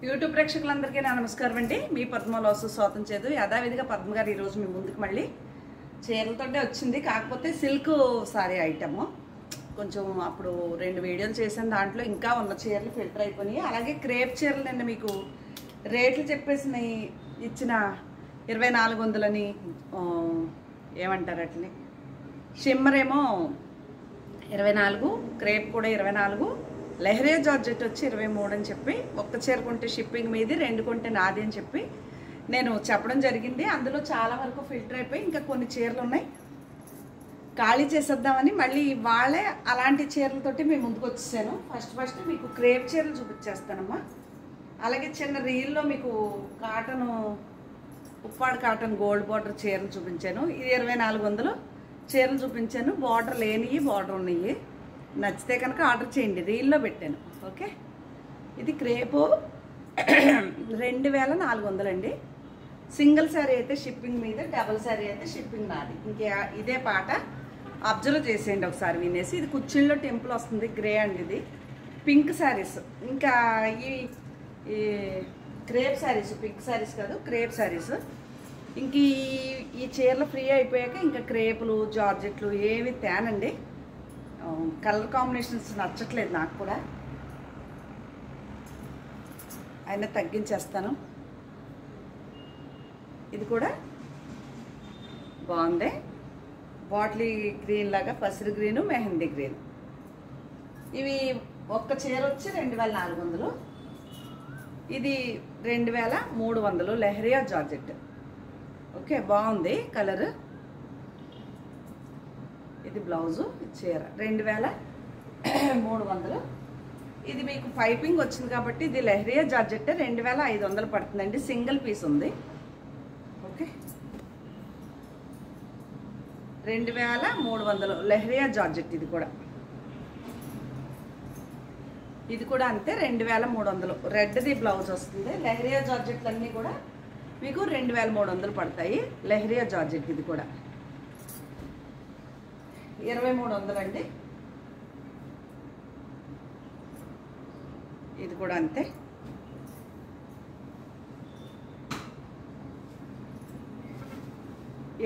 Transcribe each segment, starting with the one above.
YouTube ప్రేక్షకులందరికీ నా నమస్కారం అండి. మీ పద్మలోసు స్వాతం చేదు యథావిధిగా పద్మ గారు ఈరోజు మీ ముందుకు మళ్ళీ చీరలతోటే వచ్చింది. కాకపోతే సిల్క్ సారీ ఐటమ్ కొంచెం అప్పుడు 2 వీడియోలు చేశాను, దాంట్లో ఇంకా ఉన్న చీరలు ఫిల్టర్ అయిపోయినాయి. అలాగే క్రేప్ చీరలు నిన్న మీకు రేట్లు చెప్పేసి ఇచ్చిన 2400 ఏమంటారు అట్లని, షిమ్మర్ ఏమో 24, క్రేప్ కూడా 24, లెహరియా జార్జెట్ వచ్చి 23 అని చెప్పి, ఒక్క చీర కొంటే షిప్పింగ్ మీది, 2 కొంటే నాది అని చెప్పి నేను చెప్పడం జరిగింది. అందులో చాలా వరకు ఫిల్టర్ అయిపోయి ఇంకా కొన్ని చీరలు ఉన్నాయి, ఖాళీ చేసేద్దామని మళ్ళీ వాళ్ళే అలాంటి చీరలతోటి మేము ముందుకు వచ్చేసాను. ఫస్ట్ మీకు క్రేప్ చీరలు చూపించేస్తానమ్మా. అలాగే చిన్న రీల్లో మీకు cotton, Uppada cotton gold border చీరలు చూపించాను. ఇది 2400 చీరలు చూపించాను. బార్డర్ లేనివి, బార్డర్ ఉన్నాయి. నచ్చితే కనుక ఆర్డర్ చేయండి, రీల్లో పెట్టాను. ఓకే, ఇది క్రేపు 2400 అండి. సింగిల్ శారీ అయితే షిప్పింగ్ మీద, డబుల్ శారీ అయితే షిప్పింగ్ నాది. ఇంకే ఇదే పాట అబ్జర్వ్ చేసేయండి ఒకసారి వినేసి. ఇది కుచ్చిళ్ళలో టెంపుల్ వస్తుంది, గ్రే అండి. ఇది పింక్ శారీస్. ఇంకా ఈ క్రేప్ శారీస్, పింక్ శారీస్ కాదు, క్రేప్ శారీస్. ఇంక ఈ చీరలు ఫ్రీ అయిపోయాక ఇంకా క్రేపులు, జార్జెట్లు ఏవి తేనండి. కలర్ కాంబినేషన్స్ నచ్చట్లేదు నాకు కూడా, అయినా తగ్గించేస్తాను. ఇది కూడా బాగుంది, బాటిల్ గ్రీన్ లాగా, పసిరి గ్రీను, మెహందీ గ్రీన్. ఇవి ఒక్క చీర వచ్చి 2400, ఇది 2300 లెహరియా జార్జెట్. ఓకే, బాగుంది కలర్. ఇది బ్లౌజు, చీర 2300. ఇది మీకు పైపింగ్ వచ్చింది కాబట్టి ఇది లెహరియా జార్జెట్ 2500 పడుతుందండి. సింగిల్ పీస్ ఉంది. Okay, 2300 lehariya georgette. ఇది కూడా అంతే, 2300. రెడ్ది బ్లౌజ్ వస్తుంది. లెహరియా జార్జెట్లు అన్నీ కూడా మీకు 2300 పడతాయి. లెహరియా జార్జెట్ ఇది కూడా 2300 అండి. ఇది కూడా అంతే.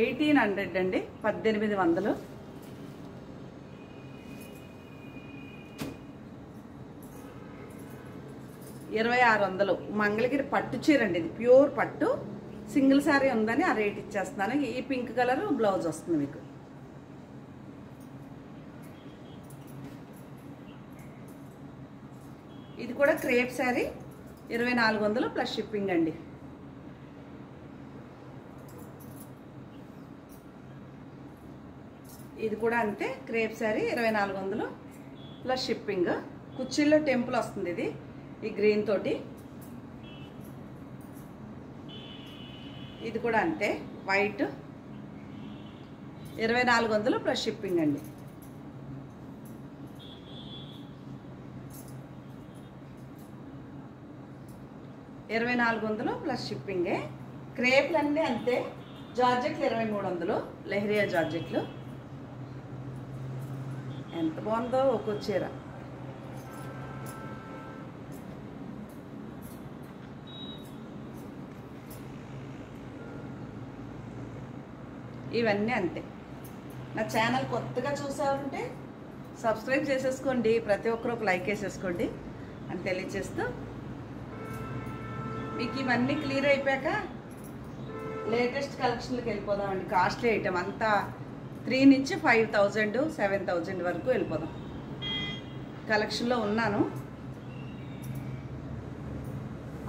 $1800 అండి, 1800. $2600 మంగళగిరి పట్టు చీర అండి. ఇది ప్యూర్ పట్టు, సింగిల్ శారీ ఉందని ఆ రేట్ ఇచ్చేస్తున్నాను. ఈ పింక్ కలర్ బ్లౌజ్ వస్తుంది మీకు. ఇది కూడా క్రేప్ శారీ 2400 ప్లస్ షిప్పింగ్ అండి. ఇది కూడా అంతే, క్రేప్ శారీ 2400 ప్లస్ షిప్పింగ్. కుచ్చిళ్ళలో టెంపుల్ వస్తుంది ఇది, ఈ గ్రీన్ తోటి. ఇది కూడా అంతే, వైట్ 2400 ప్లస్ షిప్పింగ్ అండి. $2400 ప్లస్ షిప్పింగే. క్రేప్లు అన్నీ అంతే. జార్జెట్లు 2300 లెహరియా జార్జెట్లు. ఎంత బాగుందో ఒక్కో చీర. ఇవన్నీ అంతే. నా ఛానల్ కొత్తగా చూసారంటే సబ్స్క్రైబ్ చేసేసుకోండి, ప్రతి ఒక్కరు ఒక లైక్ వేసేసుకోండి అని తెలియచేస్తూ, మీకు ఇవన్నీ క్లియర్ అయిపోయాక లేటెస్ట్ కలెక్షన్లకు వెళ్ళిపోదామండి. కాస్ట్లీ ఐటమ్ అంతా 3 నుంచి 5000, 7000 వరకు వెళ్ళిపోదాం. కలెక్షన్లో ఉన్నాను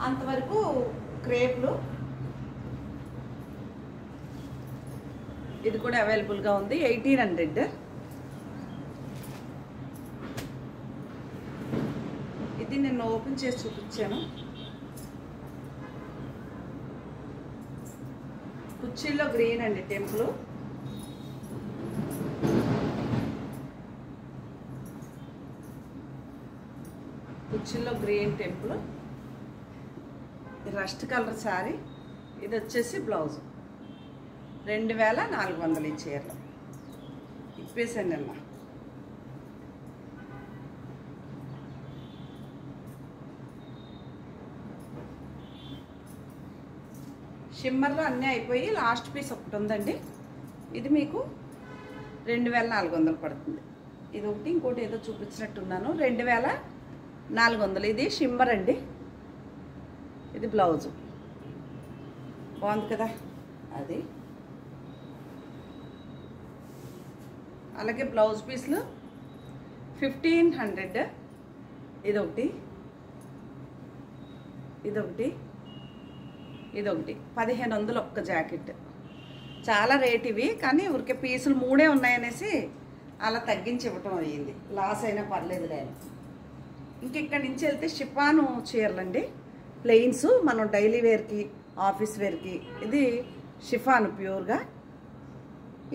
అంతవరకు. క్రేప్లు ఇది కూడా అవైలబుల్గా ఉంది, 1800. ఇది నేను ఓపెన్ చేసి చూపించాను. కుచ్చిళ్ళలో గ్రీన్ అండి, టెంపుల్. కుచ్చిళ్ళలో green temple, rust colour sari. ఇది వచ్చేసి బ్లౌజ్ 2400 ఈ చీరలు. ఇప్పేసండి అమ్మా. షిమ్మర్లో అన్నీ అయిపోయి లాస్ట్ పీస్ ఒకటి ఉందండి. ఇది మీకు 2400 పడుతుంది. ఇది ఒకటి, ఇంకోటి ఏదో చూపించినట్టున్నాను, 2400. ఇది షిమ్మర్ అండి. ఇది బ్లౌజు బాగుంది కదా. అది అలాగే బ్లౌజ్ పీస్లు 1500. ఇదొకటి, ఇదొకటి, ఇదొకటి 1500 ఒక్క జాకెట్. చాలా రేట్ ఇవి, కానీ ఊరికే పీసులు 3 ఉన్నాయనేసి అలా తగ్గించి ఇవ్వటం అయ్యింది. లాస్ అయినా పర్లేదు లేదు. ఇంక ఇక్కడి నుంచి వెళ్తే షిఫాను చీరలండి, ప్లెయిన్స్, మనం డైలీ వేర్కి ఆఫీస్ వేర్కి. ఇది షిఫాను ప్యూర్గా.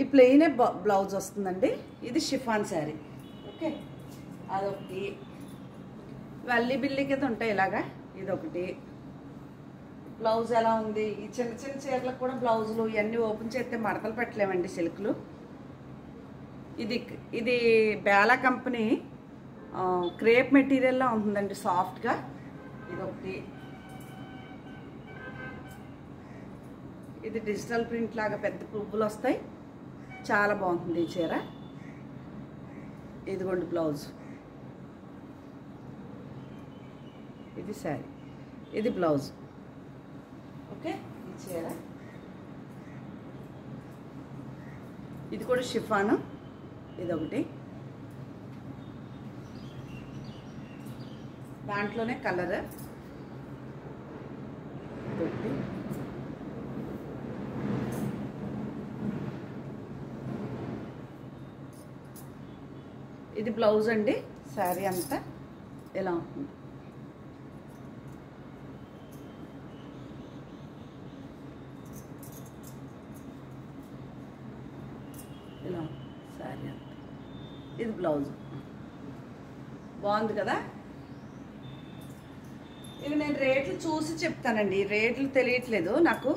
ఈ ప్లెయినే బ్లౌజ్ వస్తుందండి. ఇది షిఫాన్ శారీ. ఓకే, అదొకటి. వల్లి బిల్లి కింద ఉంటాయి ఇలాగా. ఇదొకటి. బ్లౌజ్ ఎలా ఉంది? ఈ చిన్న చిన్న చీరలకు కూడా బ్లౌజులు ఇవన్నీ ఓపెన్ చేస్తే మడతలు పెట్టలేమండి సిల్క్లు. ఇది బేలా కంపెనీ క్రేప్ మెటీరియల్లో ఉంటుందండి, సాఫ్ట్గా. ఇదొకటి. ఇది డిజిటల్ ప్రింట్ లాగా పెద్ద పువ్వులు వస్తాయి, చాలా బాగుంటుంది ఈ చీర. ఇదిగోండి బ్లౌజ్. ఇది శారీ, ఇది బ్లౌజ్. ఓకే, ఈ చీర. ఇది కూడా షిఫాను. ఇదొకటి. దాంట్లోనే కలర్. ఇదొకటి. ఇది బ్లౌజ్ అండి. శారీ అంతా ఎలా ఉంటుంది? ఇలా శారీ అంతా. ఇది బ్లౌజ్. బాగుంది కదా. ఇవి నేను రేట్లు చూసి చెప్తానండి. రేట్లు తెలియట్లేదు నాకు,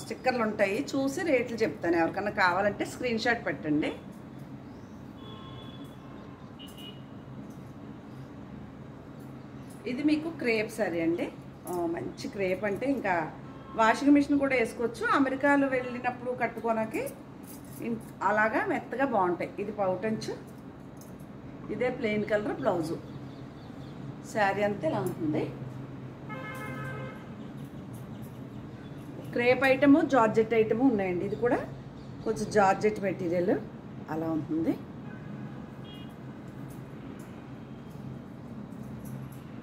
స్టిక్కర్లు ఉంటాయి, చూసి రేట్లు చెప్తాను. ఎవరికన్నా కావాలంటే స్క్రీన్ షాట్ పెట్టండి. ఇది మీకు క్రేప్ శారీ అండి. మంచి క్రేప్ అంటే ఇంకా వాషింగ్ మిషన్ కూడా వేసుకోవచ్చు. అమెరికాలో వెళ్ళినప్పుడు కట్టుకోనకి అలాగా మెత్తగా బాగుంటాయి. ఇది పౌటంచు. ఇదే ప్లెయిన్ కలర్ బ్లౌజు. శారీ అంతా ఇలా ఉంటుంది. క్రేప్ ఐటము, జార్జెట్ ఐటము ఉన్నాయండి. ఇది కూడా కొంచెం జార్జెట్ మెటీరియల్ అలా ఉంటుంది.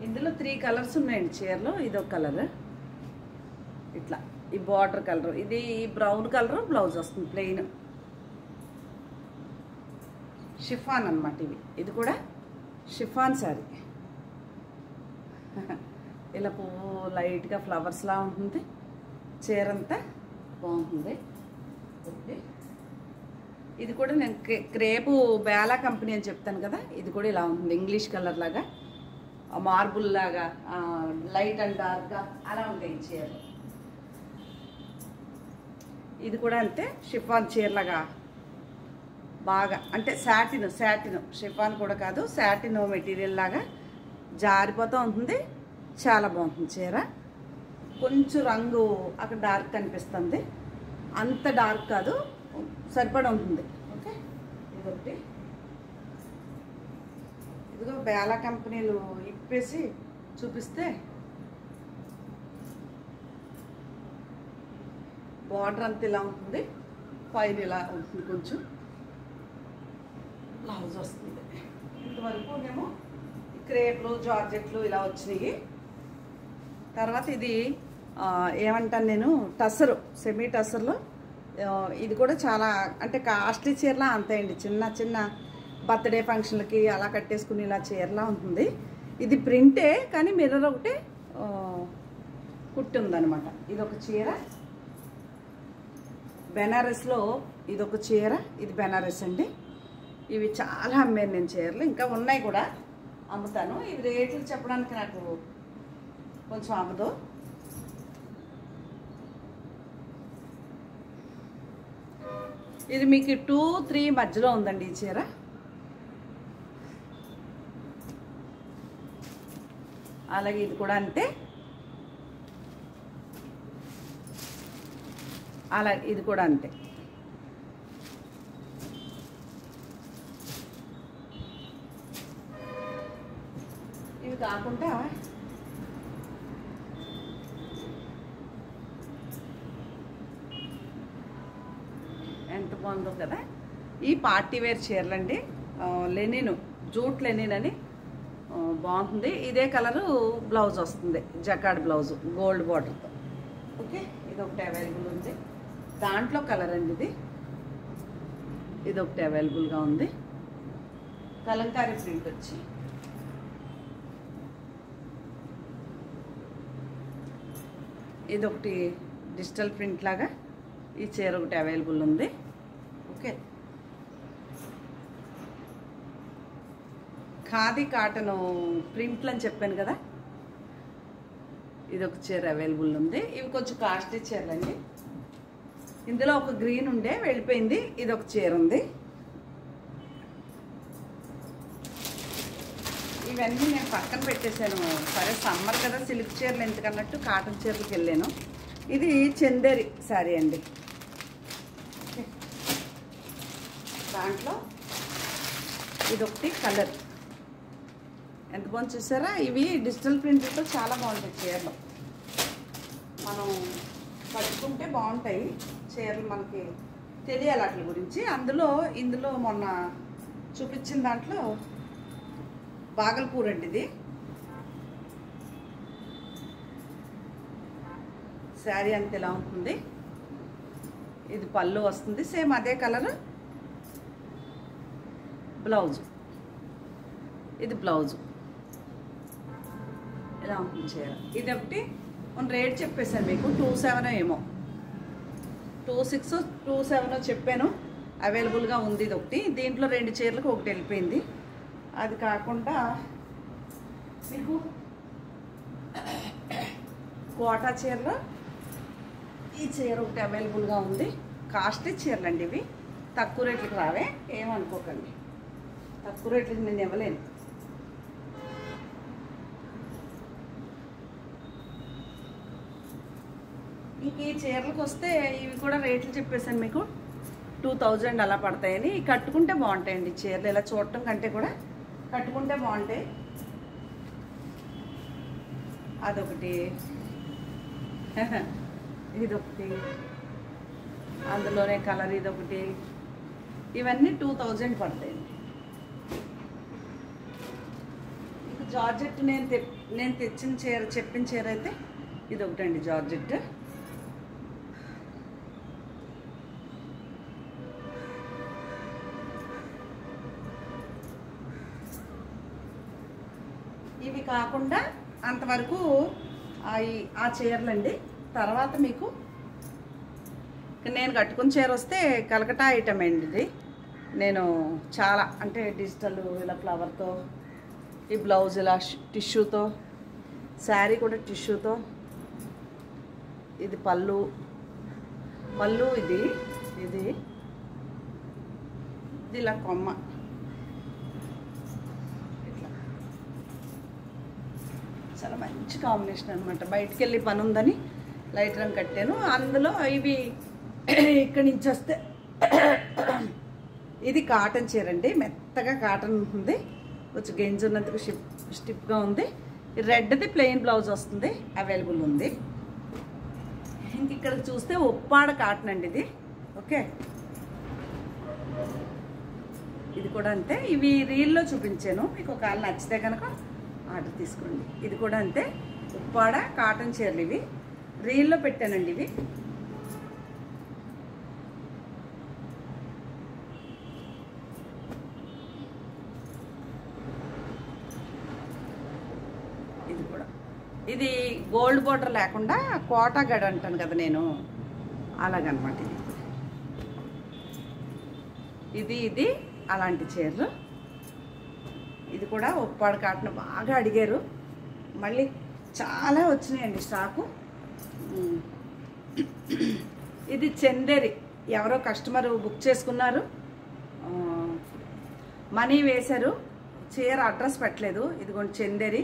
ఇందులో 3 కలర్స్ ఉన్నాయండి చీరలో. ఇదొక కలర్, ఇట్లా ఈ బార్డర్ కలర్. ఇది బ్రౌన్ కలర్ బ్లౌజ్ వస్తుంది, ప్లెయిన్ షిఫాన్ అనమాట ఇవి. ఇది కూడా షిఫాన్ శారీ. ఇలా పువ్వు లైట్గా ఫ్లవర్స్లా ఉంటుంది. చీర అంతా బాగుంటుంది. ఇది కూడా నేను క్రేపు బేలా కంపెనీ అని చెప్తాను కదా. ఇది కూడా ఇలా ఉంటుంది, ఇంగ్లీష్ కలర్ లాగా, మార్బుల్ లాగా, లైట్ అండ్ డార్క్గా అలా ఉంటాయి ఈ చీరలు. ఇది కూడా అంతే, షిఫాన్ చీరలాగా బాగా, అంటే శాటిన్ షిఫాన్ కూడా కాదు, శాటిన్ మెటీరియల్ లాగా జారిపోతూ ఉంటుంది. చాలా బాగుంటుంది చీర. కొంచెం రంగు అక్కడ డార్క్ కనిపిస్తుంది, అంత డార్క్ కాదు, సరిపడా ఉంటుంది. ఓకే, ఇదొకటి. ఇదిగో బేలా కంపెనీలు ఇప్పేసి చూపిస్తే బార్డర్ అంతా ఇలా ఉంటుంది, పైన ఇలా ఉంటుంది, కొంచెం బ్లౌజ్ వస్తుంది. ఇంతవరకు ఏమో క్రేప్లు జార్జెట్లు ఇలా వచ్చినాయి. తర్వాత ఇది ఏమంటాను నేను, టసరు, సెమీ టసర్లో. ఇది కూడా చాలా అంటే కాస్ట్లీ చీరలా అంతే అండి. చిన్న చిన్న బర్త్డే ఫంక్షన్లకి అలా కట్టేసుకుని ఇలా చీరలా ఉంటుంది. ఇది ప్రింటే కానీ మిర్రర్ ఒకటి కుట్టి ఉందన్నమాట. ఇదొక చీర బెనారస్లో, ఇదొక చీర, ఇది బెనారస్ అండి. ఇవి చాలా అమ్మాను నేను చీరలు, ఇంకా ఉన్నాయి కూడా, అమ్ముతాను. ఇవి రేట్లు చెప్పడానికి నాకు కొంచెం అవ్వదు. ఇది మీకు 2-3 మధ్యలో ఉందండి ఈ చీర. అలాగే ఇది కూడా అంతే. అలా ఇది కూడా అంతే. ఇవి కాకుండా ఎంత బాగుందో కదా ఈ పార్టీ వేర్ చీరలండి. లెనిన్, జూట్ లెనిన్ అని బాగుంటుంది. ఇదే కలరు బ్లౌజ్ వస్తుంది, జకాడ్ బ్లౌజ్ గోల్డ్ బార్డర్తో. ఓకే, ఇది ఒకటి అవైలబుల్ ఉంది. దాంట్లో కలర్ అండి ఇది ఒకటి అవైలబుల్గా ఉంది. కలంకారీ ప్రింట్ వచ్చి ఇది ఒకటి డిజిటల్ ప్రింట్ లాగా ఈ చీర ఒకటి అవైలబుల్ ఉంది. ఓకే, ఖాదీ కాటన్ ప్రింట్లు అని చెప్పాను కదా, ఇది ఒక చీర అవైలబుల్ ఉంది. ఇవి కొంచెం కాస్ట్లీ చీరలండి. ఇందులో ఒక గ్రీన్ ఉండే వెళ్ళిపోయింది, ఇది ఒక చీర ఉంది. ఇవన్నీ నేను పక్కన పెట్టేశాను. సరే సమ్మర్ కదా సిల్క్ చీరలు ఎందుకన్నట్టు కాటన్ చీరలకు వెళ్ళాను. ఇది చందేరి శారీ అండి. దాంట్లో ఇదొకటి కలర్ ఎంత బాగుంది చూసారా. ఇవి డిజిటల్ ప్రింట్తో చాలా బాగుంటాయి చీరలు. మనం కట్టుకుంటే బాగుంటాయి చీరలు, మనకి తెలియాలి వాటి గురించి. ఇందులో మొన్న చూపించిన దాంట్లో బాగల్పూర్ అండి. ఇది శారీ అంత ఎలా ఉంటుంది. ఇది పళ్ళు వస్తుంది, సేమ్ అదే కలర్ బ్లౌజు. ఇది బ్లౌజు ఎలా ఉంటుంది చీర. ఇది ఒకటి రేట్ చెప్పేశాను మీకు, 27 ఏమో, 26, 27 చెప్పాను. అవైలబుల్గా ఉంది ఇది ఒకటి. దీంట్లో 2 చీరలకు ఒకటి వెళ్ళిపోయింది. అది కాకుండా మీకు కోటా చీరలో ఈ చీర ఒకటి అవైలబుల్గా ఉంది. కాస్ట్లీ చీరలు అండి ఇవి, తక్కువ రేట్లకు రావే, ఏమనుకోకండి. తక్కువ రేట్లకు నేను ఇవ్వలేను. ఇంక ఈ చీరలకు వస్తే ఇవి కూడా రేట్లు చెప్పేసాను మీకు, 2000 అలా పడతాయని. కట్టుకుంటే బాగుంటాయండి చీరలు, ఇలా చూడటం కంటే కూడా కట్టుకుంటే బాగుంటాయి. అదొకటి, ఇదొకటి, అందులోనే కలర్ ఇదొకటి. ఇవన్నీ 2000 పడతాయండి. ఇక జార్జెట్ నేను తెచ్చిన చీర, చెప్పిన చీర అయితే ఇదొకటి అండి జార్జెట్. ఇవి కాకుండా అంతవరకు ఆ చీరలండి. తర్వాత మీకు నేను కట్టుకున్న చీర వస్తే కలకటా ఐటమ్ అండి ఇది. నేను చాలా అంటే డిజిటల్ ఇలా ఫ్లవర్తో, ఈ బ్లౌజ్ ఇలా టిష్యూతో, శారీ కూడా టిష్యూతో. ఇది పళ్ళు ఇది ఇది ఇలా కొమ్మ ఇట్లా చాలా మంచి కాంబినేషన్ అనమాట. బయటికి వెళ్ళి పని ఉందని లైట్ రంగు కట్టాను. అందులో ఇవి ఇక్కడి నుంచి వస్తే ఇది కాటన్ చీర అండి, మెత్తగా కాటన్ ఉంటుంది, కొంచెం గెంజి ఉన్నందుకు స్టిప్గా ఉంది. రెడ్ది ప్లెయిన్ బ్లౌజ్ వస్తుంది, అవైలబుల్ ఉంది. ఇంక ఇక్కడ చూస్తే ఉప్పాడ కాటన్ అండి ఇది. ఓకే, ఇది కూడా అంతే. ఇవి రీల్లో చూపించాను, మీకు ఒకవేళ నచ్చితే కనుక ఆర్డర్ తీసుకోండి. ఇది కూడా అంతే, ఉప్పాడ కాటన్ చీరలు ఇవి రీల్లో పెట్టానండి. ఇవి ఇది కూడా, ఇది గోల్డ్ బోర్డర్ లేకుండా కోటా గడ అంటాను కదా నేను, అలాగనమాట. ఇది అలాంటి చీరలు. ఇది కూడా ఉప్పాడ కాటన్ బాగా అడిగారు, మళ్ళీ చాలా వచ్చినాయండి స్టాకు. ఇది చందేరి, ఎవరో కస్టమర్ బుక్ చేసుకున్నారు, మనీ వేశారు, చీర అడ్రస్ పెట్టలేదు. ఇదిగోండి చందేరి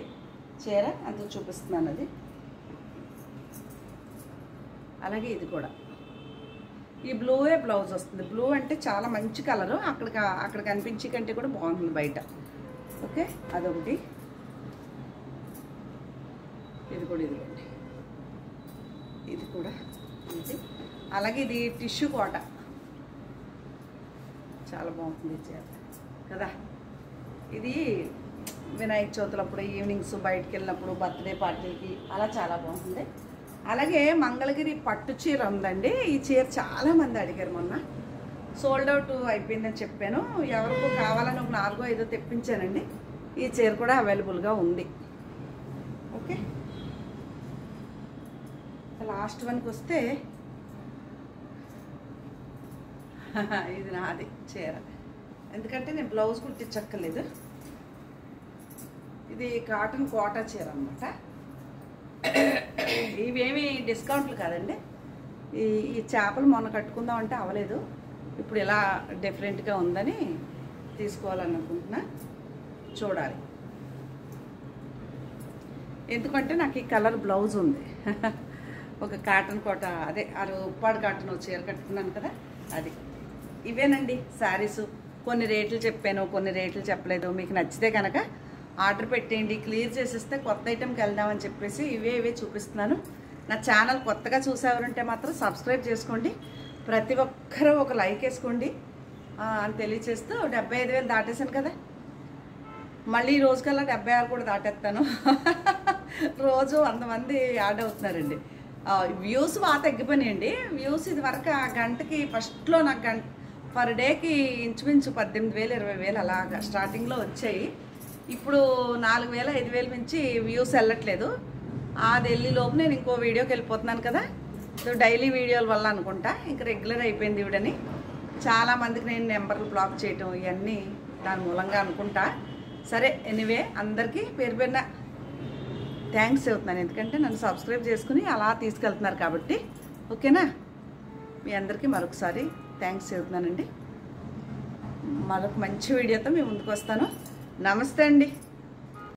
చీర, అంత చూపిస్తున్నాను అది. అలాగే ఇది కూడా ఈ బ్లూవే బ్లౌజ్ వస్తుంది. బ్లూ అంటే చాలా మంచి కలరు, అక్కడ కనిపించే కంటే కూడా బాగుంటుంది బయట. ఓకే, అదొకటి. ఇది కూడా ఇదిగోండి, ఇది కూడా ఇది. అలాగే ఇది టిష్యూ కోట, చాలా బాగుంటుంది చీర కదా. ఇది వినాయక చవితులప్పుడు, ఈవినింగ్స్ బయటకు వెళ్ళినప్పుడు, బర్త్డే పార్టీకి అలా చాలా బాగుంటుంది. అలాగే మంగళగిరి పట్టు చీర ఉందండి. ఈ చీర చాలామంది అడిగారు, మొన్న సోల్డ్ అవుట్ అయిపోయిందని చెప్పాను. ఎవరికో కావాలని ఒక 4-5 తెప్పించానండి. ఈ చీర కూడా అవైలబుల్గా ఉంది. ఓకే, లాస్ట్ వన్కి వస్తే ఇది నాది చీర, ఎందుకంటే నేను బ్లౌజ్ కుట్టించక్కర్లేదు. ఇది కాటన్ కోటా చీర అనమాట. ఇవేమి డిస్కౌంట్లు కాదండి. ఈ చేపలు మొన్న కట్టుకుందాం అంటే అవ్వలేదు, ఇప్పుడు ఇలా డిఫరెంట్గా ఉందని తీసుకోవాలనుకుంటున్నా. చూడాలి, ఎందుకంటే నాకు ఈ కలర్ బ్లౌజ్ ఉంది. ఒక కాటన్ కోట, అదే ఉప్పాడు కాటన్ చీర కట్టుకున్నాను కదా, అది. ఇవేనండి శారీసు. కొన్ని రేట్లు చెప్పాను, కొన్ని రేట్లు చెప్పలేదు. మీకు నచ్చితే కనుక ఆర్డర్ పెట్టేయండి, క్లియర్ చేసేస్తే కొత్త ఐటెంకి వెళ్దామని చెప్పేసి ఇవే చూపిస్తున్నాను. నా ఛానల్ కొత్తగా చూసేవారంటే మాత్రం సబ్స్క్రైబ్ చేసుకోండి. ప్రతి ఒక్కరూ ఒక లైక్ వేసుకోండి అని తెలియచేస్తూ 75,000 దాటేసాను కదా. మళ్ళీ ఈ రోజుకల్లా 76 కూడా దాటేస్తాను. రోజు 100 మంది యాడ్ అవుతున్నారండి. వ్యూస్ బాగా తగ్గిపోయినాయండి. వ్యూస్ ఇది వరకు ఆ గంటకి ఫస్ట్లో నాకు పర్ డేకి ఇంచుమించు 18,000 20,000 అలాగా స్టార్టింగ్లో వచ్చాయి. ఇప్పుడు 4,000 5,000 నుంచి వ్యూస్ వెళ్ళట్లేదు. అది వెళ్ళి లోపు నేను ఇంకో వీడియోకి వెళ్ళిపోతున్నాను కదా. సో డైలీ వీడియోల వల్ల అనుకుంటా ఇంకా రెగ్యులర్ అయిపోయింది ఇవిడని. చాలామందికి నేను నెంబర్లు బ్లాక్ చేయటం ఇవన్నీ దాని మూలంగా అనుకుంటా. సరే, ఎనీవే అందరికీ పేరు పేరున థ్యాంక్స్ చెబుతున్నాను, ఎందుకంటే నన్ను సబ్స్క్రైబ్ చేసుకుని అలా తీసుకెళ్తున్నారు కాబట్టి. ఓకేనా, మీ అందరికీ మరొకసారి థ్యాంక్స్ చెబుతున్నానండి. మరొక మంచి వీడియోతో మీ ముందుకు వస్తాను. నమస్తే అండి.